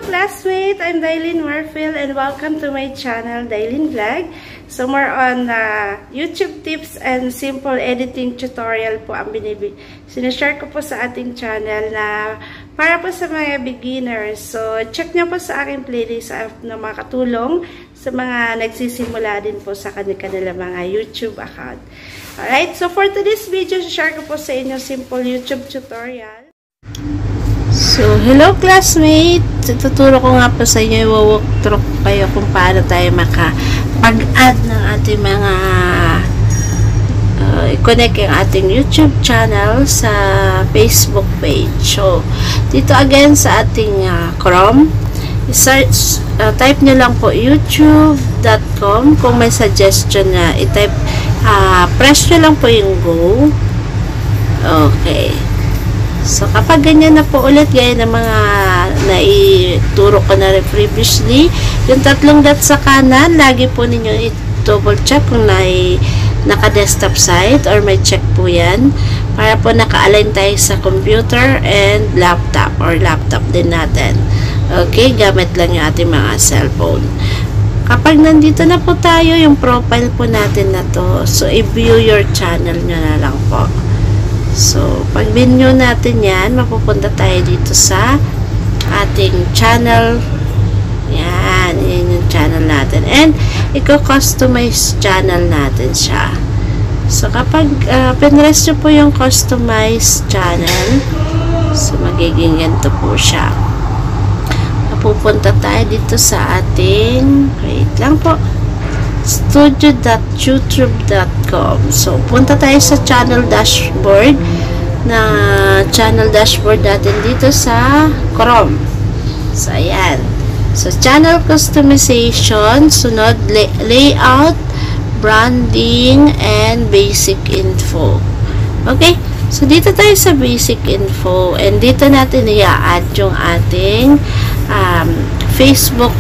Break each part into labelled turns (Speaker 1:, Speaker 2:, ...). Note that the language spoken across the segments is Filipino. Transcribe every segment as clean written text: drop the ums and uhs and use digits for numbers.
Speaker 1: classmate, I'm Dailyn Marfil and welcome to my channel, Dailyn Vlog. So more on YouTube tips and simple editing tutorial po ang sinishare ko po sa ating channel na para po sa mga beginners. So check nyo po sa aking playlist na makatulong sa mga nagsisimula din po sa kanila mga YouTube account. Alright, so for today's video, share ko po sa inyo simple YouTube tutorial. So, hello classmate! Tuturo ko nga po sa inyo, i-walkthrough kayo kung paano tayo makapag-add ng ating mga i-connect yung ating YouTube channel sa Facebook page. So, dito again sa ating Chrome, search, type nyo lang po youtube.com. Kung may suggestion na i-type, press nyo lang po yung go. Okay. So, kapag ganyan na po ulit, gaya ng mga naituro ko na rin previously, yung tatlong dot sa kanan, lagi po ninyo i-double check kung naka-desktop site or may check po yan para po naka-align tayo sa computer and laptop or laptop din natin. Okay, gamit lang yung ating mga cellphone. Kapag nandito na po tayo, yung profile po natin na to, so i-view your channel nyo na lang po. So, pag menu natin yan, mapupunta tayo dito sa ating channel. Yan, yan yung channel natin. And, i-customize channel natin siya. So, kapag pinress nyo po yung customize channel, so, magiging ganito po siya. Mapupunta tayo dito sa ating, wait lang po, studio.youtube.com. So, punta tayo sa channel dashboard natin dito sa Chrome. So, ayan. So, channel customization, sunod, layout, branding, and basic info. Okay? So, dito tayo sa basic info, and dito natin i-add yung ating Facebook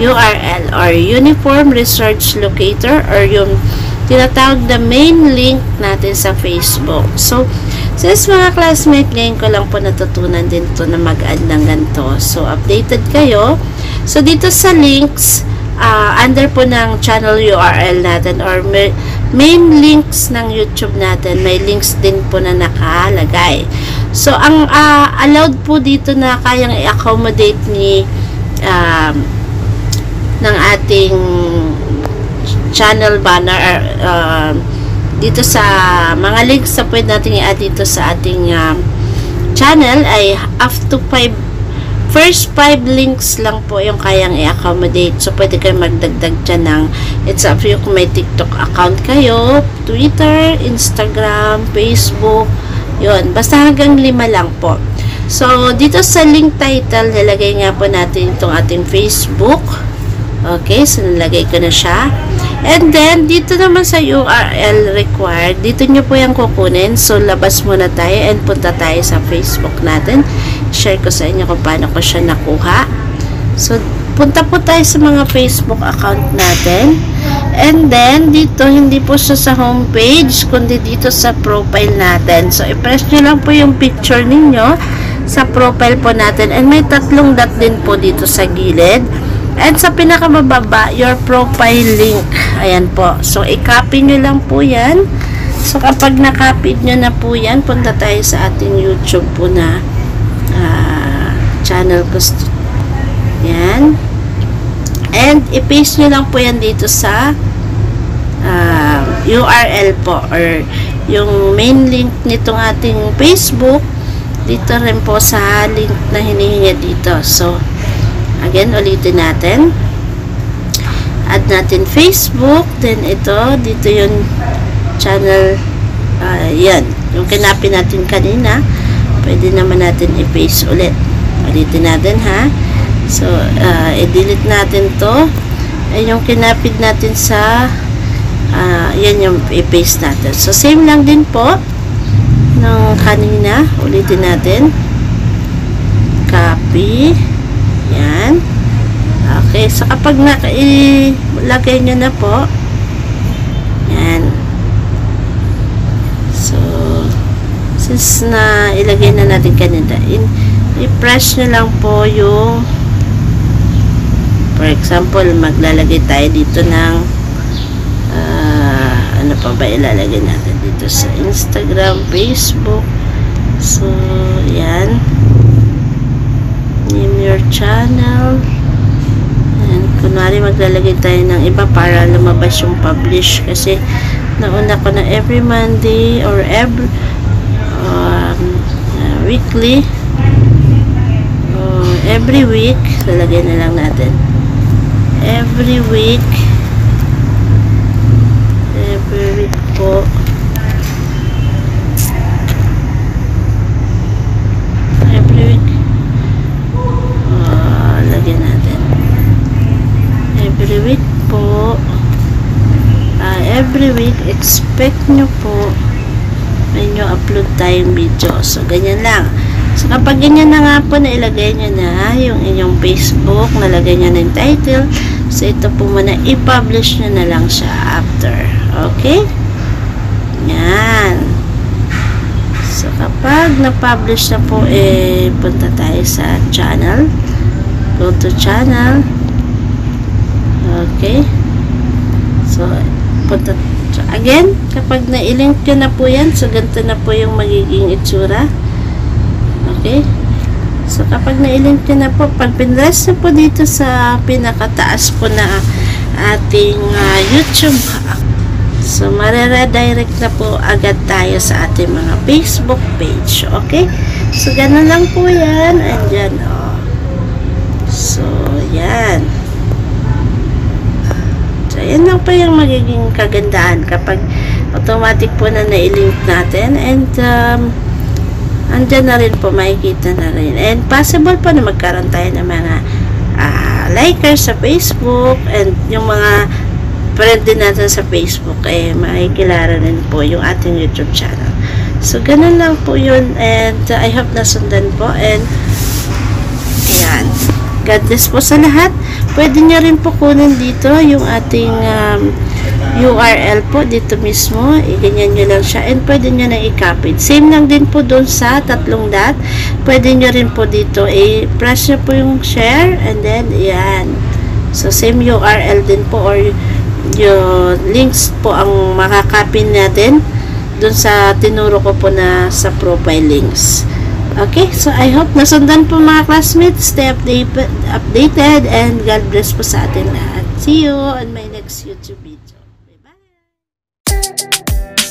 Speaker 1: URL or Uniform Research Locator or yung tinatawag na main link natin sa Facebook. So, since mga classmate, ngayon ko lang po natutunan din to na mag-add ng ganito. So, updated kayo. So, dito sa links, under po ng channel URL natin or main links ng YouTube natin, may links din po na nakalagay. So, ang allowed po dito na kayang i-accommodate ng ating channel banner dito sa mga links na pwede natin i-add dito sa ating channel ay up to first 5 links lang po yung kayang i-accommodate. So, pwede kayo magdagdag dyan ng it's up to you kung may TikTok account kayo, Twitter, Instagram, Facebook, yun. Basta hanggang 5 lang po. So, dito sa link title, nilagay nga po natin itong ating Facebook. Okay, so nilagay ko na siya. And then, dito naman sa URL required, dito nyo po yung kukunin. So, labas muna tayo and punta tayo sa Facebook natin. Share ko sa inyo kung paano ko siya nakuha. So, punta po tayo sa mga Facebook account natin. And then, dito, hindi po siya sa homepage, kundi dito sa profile natin. So, i-press nyo lang po yung picture ninyo sa profile po natin. And may tatlong dot din po dito sa gilid. And sa pinakamababa, your profile link. Ayan po. So, i-copy nyo lang po yan. So, kapag na-copy nyo na po yan, punta tayo sa ating YouTube po na channel ko. Yan. And, i-paste nyo lang po yan dito sa URL po or yung main link nitong ating Facebook. Dito rin po sa link na hinihingi dito. So, again, ulitin natin. Add natin Facebook. Then, dito yung channel. Yan. Yung kinapin natin kanina. Pwede naman natin i-paste ulit. Ulitin natin, ha? So, i-delete natin to. Ay, yung kinapid natin sa yan yung i-paste natin. So, same lang din po ng kanina. Ulitin natin. Copy. Yan. Okay. So, kapag ilagay nyo na po, Yan. So, since na ilagay na natin kanina, i-press nyo lang po yung, for example, maglalagay tayo dito ng ano pa ba ilalagay natin dito sa Instagram, Facebook. So, yan. Name your channel. And kunwari maglalagay tayo ng iba para lumabas yung publish, kasi nauna ko na every Monday or every weekly, every week, lalagay na lang natin every week po, every week, lagyan natin every week po, every week expect nyo po may nyo upload tayong video. So ganyan lang. So kapag ganyan na nga po na ilagay nyo na yung inyong Facebook, nalagay nyo na yung title, so ito po muna i-publish nyo na lang siya after. Okay? Yan. So kapag na-publish na po, punta tayo sa channel. Go to channel. Okay? So punta. So again, kapag na-link nyo na po yan, so ganito na po yung magiging itsura. Okay? So kapag na-link nyo na po, pag pinress na po dito sa pinakataas po na ating YouTube, so mariredirect na po agad tayo sa ating mga Facebook page. Okay? So ganun lang po yan. Andyan, oh. So, yan. So, yan lang po yung magiging kagandahan kapag automatic po na na-link natin, and andyan na rin po, makikita na rin, and possible po na magkaroon tayo ng mga likers sa Facebook, and yung mga friend din natin sa Facebook, makikilala rin po yung ating YouTube channel. So, ganun lang po yun, and I hope nasundan po, and yan. God bless po sa lahat. Pwede nyo rin po kunin dito yung ating URL po dito mismo. I-ganyan nyo lang siya, and pwede nyo na i-copy. Same lang din po doon sa 3 dot. Pwede nyo rin po dito i-press nyo po yung share, and then yan. So same URL din po, or yung links po ang makakopy natin doon sa tinuro ko po na sa profile links. Okay, so I hope nasundan po mga classmates. Stay updated, and God bless po sa atin lahat. See you on my next YouTube video. Bye-bye!